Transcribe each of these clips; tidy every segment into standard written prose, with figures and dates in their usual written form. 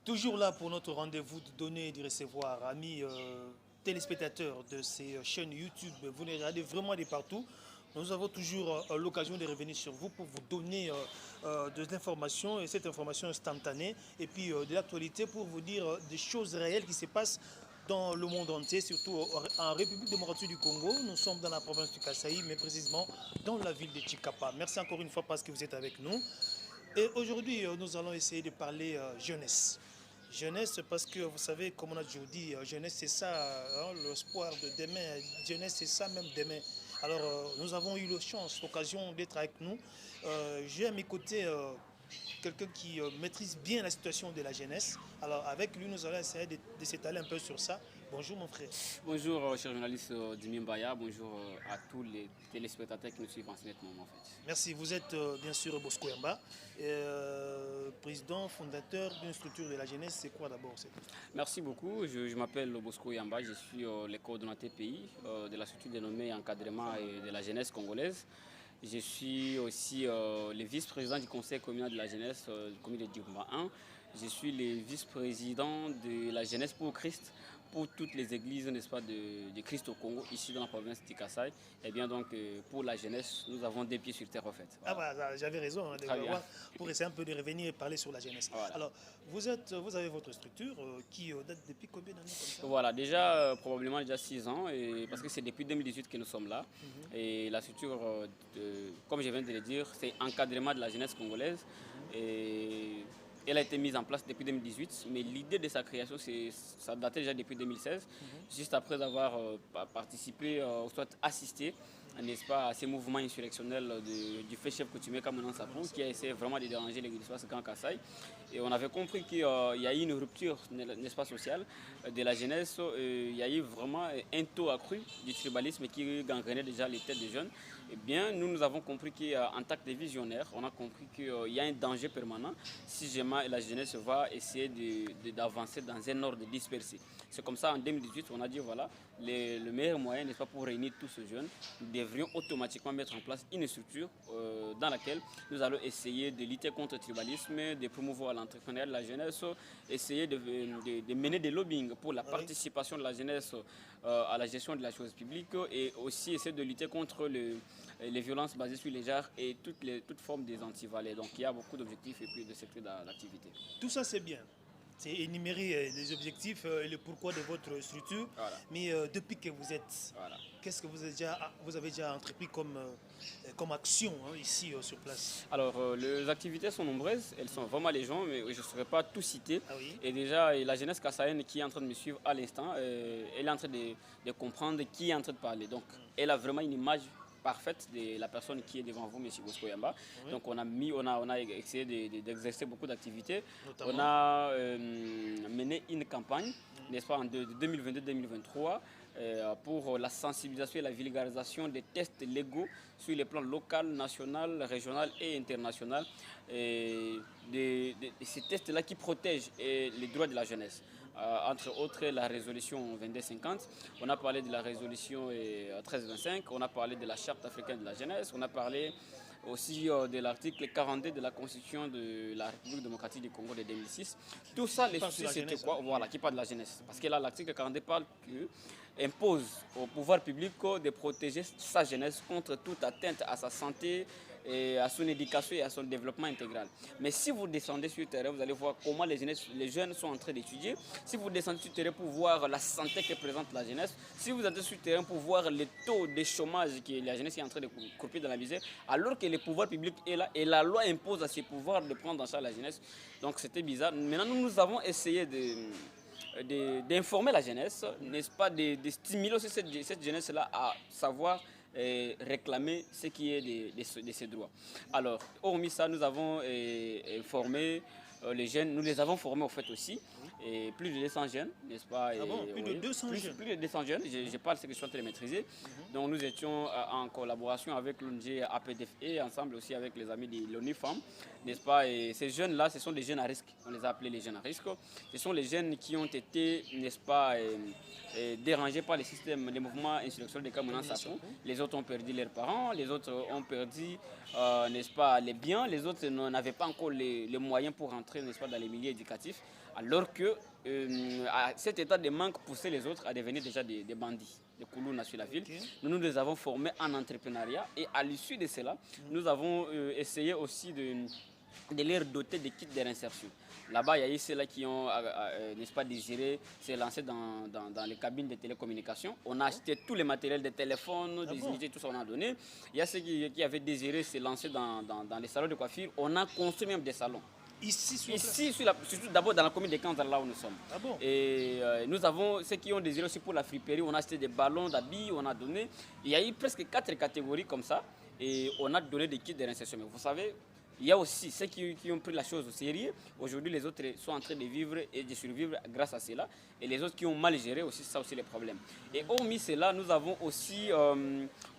Toujours là pour notre rendez-vous de donner et de recevoir, amis téléspectateurs de ces chaînes YouTube, vous les regardez vraiment de partout. Nous avons toujours l'occasion de revenir sur vous pour vous donner de l'information et cette information instantanée et puis de l'actualité pour vous dire des choses réelles qui se passent dans le monde entier, surtout en République démocratique du Congo. Nous sommes dans la province du Kasaï, mais précisément dans la ville de Chikapa. Merci encore une fois parce que vous êtes avec nous. Et aujourd'hui, nous allons essayer de parler jeunesse. Jeunesse, parce que vous savez, comme on a toujours dit, jeunesse c'est ça, hein, l'espoir de demain. Jeunesse c'est ça même demain. Alors, nous avons eu la chance, l'occasion d'être avec nous. J'ai à mes côtés quelqu'un qui maîtrise bien la situation de la jeunesse. Alors, avec lui, nous allons essayer de s'étaler un peu sur ça. Bonjour, mon frère. Bonjour, cher journaliste Dimi Mbaya. Bonjour à tous les téléspectateurs qui nous suivent en ce moment. En fait. Merci. Vous êtes bien sûr Bosco Yamba, président fondateur d'une structure de la jeunesse. C'est quoi d'abord cette structure? Merci beaucoup. Je m'appelle Bosco Yamba. Je suis le coordonnateur pays de la structure dénommée Encadrement et de la jeunesse congolaise. Je suis aussi le vice-président du conseil communal de la jeunesse, comité de Djibouba 1. Je suis le vice-président de la jeunesse pour Christ, pour toutes les églises, n'est-ce pas, de Christ au Congo, ici dans la province de Kasaï. Et bien donc, pour la jeunesse, nous avons des pieds sur terre en fait. Voilà. Ah bah, j'avais raison hein, pour essayer un peu de revenir et parler sur la jeunesse. Voilà. Alors, vous avez votre structure qui date depuis combien d'années comme ça? Voilà, déjà, probablement déjà 6 ans, parce que c'est depuis 2018 que nous sommes là. Et la structure, comme je viens de le dire, c'est encadrement de la jeunesse congolaise. Et elle a été mise en place depuis 2018, mais l'idée de sa création, ça datait déjà depuis 2016, juste après avoir participé, soit assisté, n'est-ce pas, à ces mouvements insurrectionnels du fait chef coutumier Kamounan Sapon, qui a essayé vraiment de déranger l'espace Grand Kassai. Et on avait compris qu'il y a eu une rupture, n'est-ce pas, sociale de la jeunesse. Il y a eu vraiment un taux accru du tribalisme qui gangrenait déjà les têtes des jeunes. Eh bien, nous avons compris qu'en tant que visionnaires, on a compris qu'il y a un danger permanent si jamais la jeunesse va essayer d'avancer dans un ordre dispersé. C'est comme ça, en 2018, on a dit, voilà, le meilleur moyen, n'est-ce pas, pour réunir tous ces jeunes, nous devrions automatiquement mettre en place une structure dans laquelle nous allons essayer de lutter contre le tribalisme, de promouvoir l'entrepreneuriat de la jeunesse, essayer de mener des lobbying pour la participation de la jeunesse à la gestion de la chose publique et aussi essayer de lutter contre les violences basées sur les genres et toutes formes des antivalets. Donc il y a beaucoup d'objectifs et puis de secteurs d'activité. Tout ça c'est bien. C'est énumérer les objectifs et le pourquoi de votre structure. Voilà. Mais depuis que vous êtes, voilà, qu'est-ce que vous avez déjà entrepris comme action hein, ici sur place? Alors, les activités sont nombreuses, elles sont vraiment légion, mais je ne saurais pas tout citer. Ah oui. Et déjà, la jeunesse kassaïenne qui est en train de me suivre à l'instant, elle est en train de comprendre qui est en train de parler. Donc, elle a vraiment une image parfaite de la personne qui est devant vous, M. Bosco Yamba. Oui. Donc on a essayé d'exercer beaucoup d'activités. On a mené une campagne, n'est-ce pas, en 2022-2023 pour la sensibilisation et la vulgarisation des tests légaux sur les plans local, national, régional et international. Et ces tests-là qui protègent les droits de la jeunesse. Entre autres la résolution 2250, on a parlé de la résolution 1325, on a parlé de la charte africaine de la jeunesse, on a parlé aussi de l'article 42 de la constitution de la République démocratique du Congo de 2006. Tout ça, les soucis, c'était quoi? Voilà, qui parle de la jeunesse. Parce que là, l'article 42 parle impose au pouvoir public de protéger sa jeunesse contre toute atteinte à sa santé, et à son éducation et à son développement intégral. Mais si vous descendez sur le terrain, vous allez voir comment les jeunes sont en train d'étudier. Si vous descendez sur le terrain pour voir la santé que présente la jeunesse, si vous entrez sur le terrain pour voir le taux de chômage que la jeunesse est en train de croupir dans la misère, alors que le pouvoir public est là et la loi impose à ses pouvoirs de prendre en charge la jeunesse. Donc c'était bizarre. Maintenant, nous avons essayé d'informer la jeunesse, n'est-ce pas, de stimuler aussi cette jeunesse-là à savoir réclamer ce qui est de ses droits. Alors, hormis ça, nous avons formé les jeunes, nous les avons formés en fait aussi et plus de 200 jeunes, n'est-ce pas? Ah bon, plus de 200 jeunes. Plus de 200 jeunes, je parle ce que je suis en train de maîtriser. Donc nous étions en collaboration avec l'ONG APDF et ensemble aussi avec les amis de l'ONU Femmes, n'est-ce pas? Et ces jeunes-là, ce sont des jeunes à risque, on les a appelés les jeunes à risque. Ce sont les jeunes qui ont été, n'est-ce pas, dérangés par les systèmes, les mouvements insurrectionnels de Kamuna Sapon. Les autres ont perdu leurs parents, les autres ont perdu, n'est-ce pas, les biens, les autres n'avaient pas encore les moyens pour entrer, n'est-ce pas, dans les milieux éducatifs, alors que cet état de manque poussait les autres à devenir déjà des bandits, des Koulouna sur la ville. Okay. Nous les avons formés en entrepreneuriat et à l'issue de cela, nous avons essayé aussi de les doter de kits de réinsertion. Là-bas, il y a eu ceux-là qui ont, n'est-ce pas, désiré se lancer dans les cabines de télécommunications. On a acheté tous les matériels de téléphone, des unités, tout ça on a donné. Il y a ceux qui avaient désiré se lancer dans les salons de coiffure. On a construit même des salons. Ici, surtout d'abord dans la commune de Kanzala, là où nous sommes. Ah bon? Et nous avons ceux qui ont désiré aussi pour la friperie. On a acheté des ballons d'habits, on a donné. Il y a eu presque 4 catégories comme ça. Et on a donné des kits de réinsertion. Mais vous savez, il y a aussi ceux qui ont pris la chose au sérieux. Aujourd'hui, les autres sont en train de vivre et de survivre grâce à cela. Et les autres qui ont mal géré aussi, ça aussi les problèmes. Et hormis cela, nous avons aussi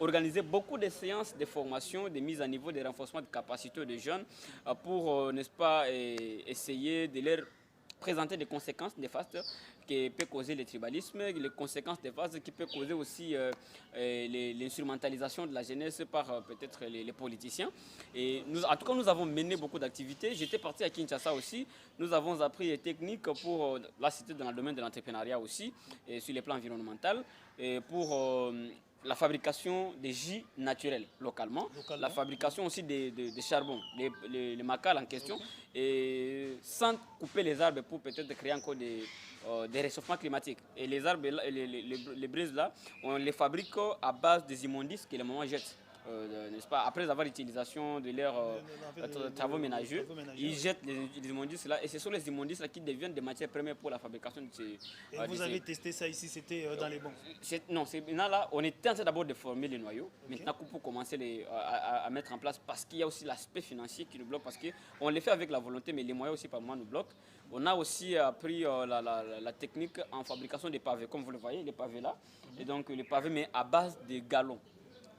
organisé beaucoup de séances de formation, de mise à niveau, de renforcement de capacité des jeunes pour, n'est-ce pas, essayer de leur présenter des conséquences néfastes qui peuvent causer le tribalisme, les conséquences néfastes qui peuvent causer aussi l'instrumentalisation de la jeunesse par peut-être les politiciens. Et en tout cas, nous avons mené beaucoup d'activités. J'étais parti à Kinshasa aussi. Nous avons appris les techniques pour, là c'était dans le domaine de l'entrepreneuriat aussi, et sur les plans environnemental, et pour la fabrication des jus naturels localement, la fabrication aussi des charbons, les macales en question, et sans couper les arbres pour peut-être créer encore des réchauffements climatiques. Et les arbres, les brises là, on les fabrique à base des immondices que les mamans jettent. N'est-ce pas, après avoir l'utilisation de leurs travaux ménagers, ils jettent les immondices là, et ce sont les immondices là qui deviennent des matières premières pour la fabrication de ces. Et vous avez testé ça ici, c'était dans les bons? Non, là, on était en train d'abord de former les noyaux. Maintenant, pour commencer à mettre en place, parce qu'il y a aussi l'aspect financier qui nous bloque, parce qu'on les fait avec la volonté, mais les moyens aussi par moment nous bloquent. On a aussi appris la technique en fabrication des pavés, comme vous le voyez, les pavés là, et donc les pavés, mais à base de galons.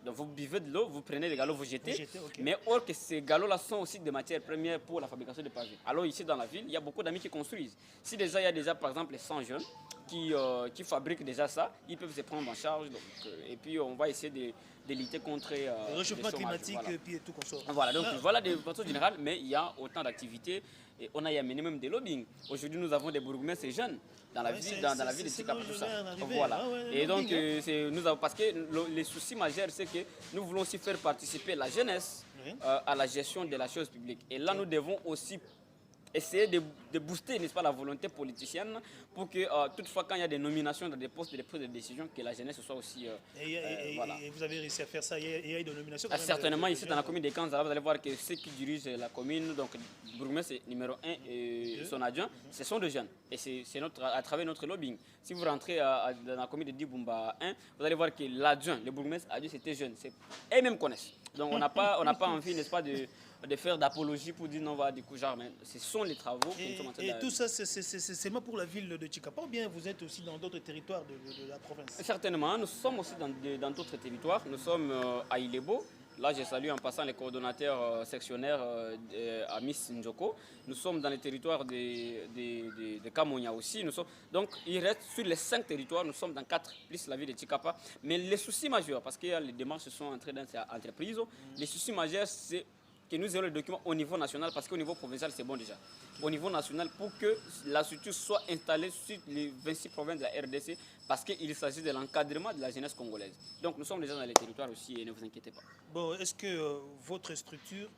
Donc vous buvez de l'eau, vous prenez les galops, vous jetez. Mais or que ces galops-là sont aussi des matières premières pour la fabrication de pavés. Alors ici dans la ville, il y a beaucoup d'amis qui construisent. Si déjà il y a déjà par exemple les 100 jeunes qui fabriquent déjà ça, ils peuvent se prendre en charge. Donc, et puis on va essayer de lutter contre le réchauffement climatique, voilà. Et puis tout qu'on sort. Voilà, donc voilà de façon générale, mais il y a autant d'activités. Et on a amené même des lobbying. Aujourd'hui, nous avons des bourgmestres jeunes dans la ville, dans la ville de Tikapa, tout ça. Voilà. Et donc, nous avons, parce que les soucis majeurs, c'est que nous voulons aussi faire participer la jeunesse à la gestion de la chose publique. Et là, nous devons aussi essayer de booster, n'est-ce pas, la volonté politicienne pour que toutefois quand il y a des nominations dans des postes de prise de décision, que la jeunesse soit aussi voilà. Et vous avez réussi à faire ça, il y a eu des nominations certainement ici dans la commune de Kanzala, vous allez voir que ceux qui dirigent la commune, donc le bourgmestre numéro 1 et son adjoint, ce sont des jeunes. Et c'est à travers notre lobbying. Si vous rentrez dans la commune de Dibumba 1, vous allez voir que l'adjoint, le bourgmestre adjoint, c'était jeune. Eux-mêmes connaissent. Donc on n'a pas envie, n'est-ce pas, de faire d'apologie pour dire non, va du coup, genre, mais ce sont les travaux que nous sommes en train de faire. Et tout ça, c'est seulement pour la ville de Tikapa ou bien vous êtes aussi dans d'autres territoires de la province? Certainement, nous sommes aussi dans d'autres territoires. Nous sommes à Ilebo. Là, je salue en passant les coordonnateurs sectionnaires à Miss Njoko. Nous sommes dans les territoires de Kamonia aussi. Donc, il reste sur les 5 territoires, nous sommes dans 4, plus la ville de Tikapa. Mais les soucis majeurs, parce que les démarches sont entrées dans ces entreprises, les soucis majeurs, c'est que nous ayons le document au niveau national, parce qu'au niveau provincial, c'est bon déjà. Au niveau national, pour que la structure soit installée sur les 26 provinces de la RDC, parce qu'il s'agit de l'encadrement de la jeunesse congolaise. Donc nous sommes déjà dans les territoires aussi et ne vous inquiétez pas. Bon, est-ce que votre structure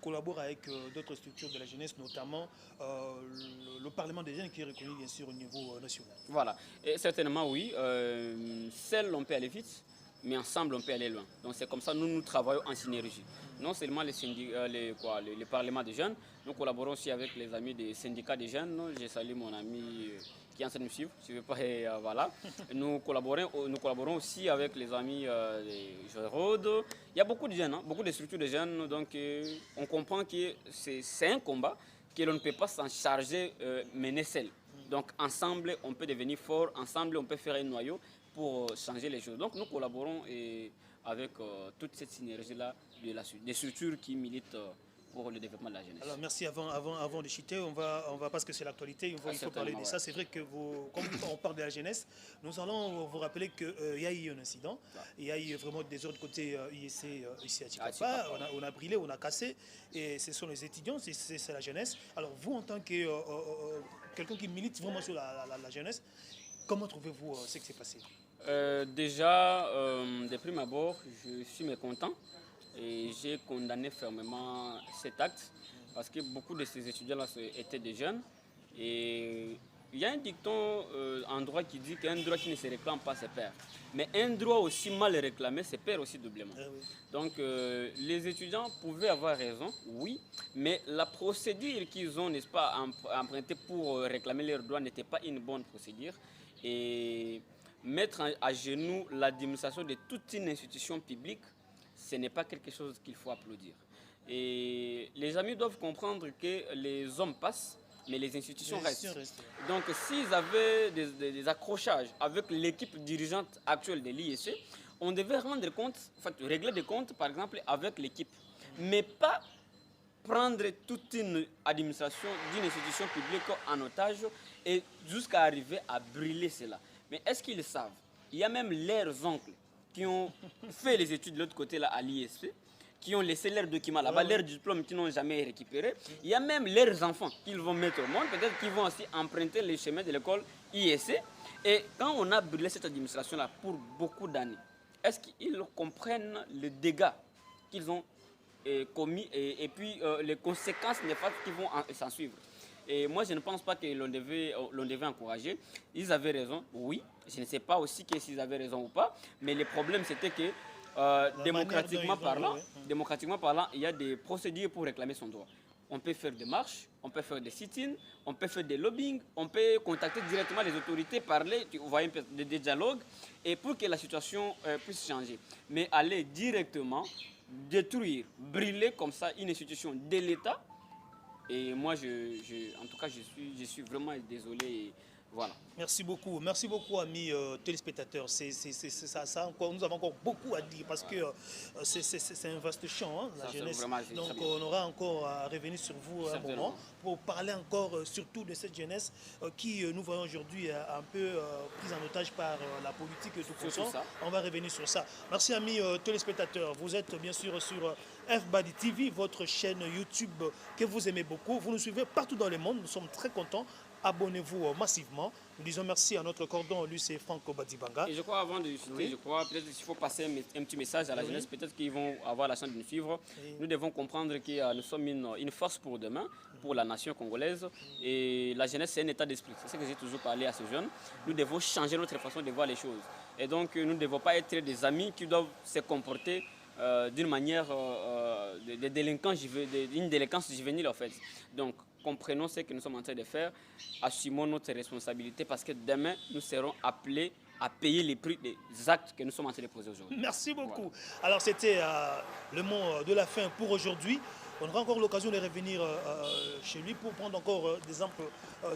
collabore avec d'autres structures de la jeunesse, notamment le Parlement des jeunes qui est reconnu bien sûr au niveau national? Voilà, et certainement oui. Seul on peut aller vite, mais ensemble on peut aller loin. Donc c'est comme ça que nous travaillons en synergie. Non seulement les parlements des jeunes, nous collaborons aussi avec les amis des syndicats des jeunes. J'ai salué mon ami qui est en train de me suivre, je ne veux pas, voilà. Nous collaborons aussi avec les amis des Jérôme. Il y a beaucoup de jeunes, beaucoup de structures de jeunes, donc on comprend que c'est un combat que l'on ne peut pas s'en charger, mener seul. Donc ensemble, on peut devenir fort, ensemble, on peut faire un noyau pour changer les choses. Donc nous collaborons avec toute cette synergie-là des structures qui militent pour le développement de la jeunesse. Alors merci, avant de chuter, on va parce que c'est l'actualité, il faut parler de ça. C'est vrai que comme on parle de la jeunesse, nous allons vous rappeler qu'il y a eu un incident, il y a eu vraiment des autres côtés IEC ici à Tchikapa, on a brûlé, on a cassé, et ce sont les étudiants, c'est la jeunesse. Alors vous, en tant que quelqu'un qui milite vraiment sur la jeunesse, comment trouvez-vous ce qui s'est passé? Déjà, de prime abord, je suis mécontent. Et j'ai condamné fermement cet acte parce que beaucoup de ces étudiants-là étaient des jeunes. Et il y a un dicton en droit qui dit qu'un droit qui ne se réclame pas se perd. Mais un droit aussi mal réclamé se perd aussi doublement. Donc les étudiants pouvaient avoir raison, oui, mais la procédure qu'ils ont, n'est-ce pas, empruntée pour réclamer leurs droits n'était pas une bonne procédure. Et mettre à genoux l'administration de toute une institution publique, ce n'est pas quelque chose qu'il faut applaudir. Et les amis doivent comprendre que les hommes passent, mais les institutions restent. Donc s'ils avaient des accrochages avec l'équipe dirigeante actuelle de l'IEC, on devait rendre compte, régler des comptes par exemple avec l'équipe, mais pas prendre toute une administration d'une institution publique en otage et jusqu'à arriver à brûler cela. Mais est-ce qu'ils savent? Il y a même leurs oncles qui ont fait les études de l'autre côté là, à l'ISP, qui ont laissé leurs documents là-bas, leurs diplômes qu'ils n'ont jamais récupérés. Il y a même leurs enfants qu'ils vont mettre au monde, peut-être qu'ils vont aussi emprunter les chemins de l'école ISC. Et quand on a brûlé cette administration-là pour beaucoup d'années, est-ce qu'ils comprennent le dégât qu'ils ont commis et puis les conséquences néfastes qui vont s'en suivre? Et moi, je ne pense pas que l'on devait encourager. Ils avaient raison, oui. Je ne sais pas aussi s'ils avaient raison ou pas. Mais le problème, c'était que démocratiquement parlant, il y a des procédures pour réclamer son droit. On peut faire des marches, on peut faire des sit-ins, on peut faire des lobbying, on peut contacter directement les autorités, parler, voyez, des dialogues, et pour que la situation puisse changer. Mais aller directement détruire, brûler comme ça une institution de l'État, et moi, en tout cas, je suis vraiment désolé. Et voilà. Merci beaucoup, amis téléspectateurs. Ça encore, nous avons encore beaucoup à dire parce que c'est un vaste champ, hein, la jeunesse. Donc on aura encore à revenir sur vous un moment pour parler encore surtout de cette jeunesse qui, nous voyons aujourd'hui, un peu prise en otage par la politique et tout ça. On va revenir sur ça. Merci, amis téléspectateurs. Vous êtes bien sûr sur FBAD TV, votre chaîne YouTube que vous aimez beaucoup. Vous nous suivez partout dans le monde. Nous sommes très contents. Abonnez-vous massivement. Nous disons merci à notre cordon, lui c'est Franco Badibanga. Et je crois, avant de discuter, je crois peut-être qu'il faut passer un petit message à la jeunesse, peut-être qu'ils vont avoir la chance de nous suivre. Nous devons comprendre que nous sommes une force pour demain, pour la nation congolaise. Et la jeunesse, c'est un état d'esprit. C'est ce que j'ai toujours parlé à ces jeunes. Nous devons changer notre façon de voir les choses. Et donc, nous ne devons pas être des amis qui doivent se comporter d'une manière de délinquance, d'une délinquance juvénile en fait. Donc, comprenons ce que nous sommes en train de faire, assumons notre responsabilité parce que demain, nous serons appelés à payer les prix des actes que nous sommes en train de poser aujourd'hui. Merci beaucoup. Voilà. Alors, c'était le mot de la fin pour aujourd'hui. On aura encore l'occasion de revenir chez lui pour prendre encore des amples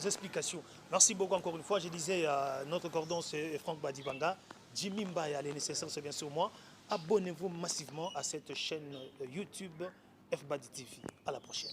explications. Merci beaucoup encore une fois. Je disais, notre cordon, c'est Franck Badibanga. Jimmy Mbaya, les nécessaires, c'est bien sûr moi. Abonnez-vous massivement à cette chaîne YouTube FBAD TV. À la prochaine.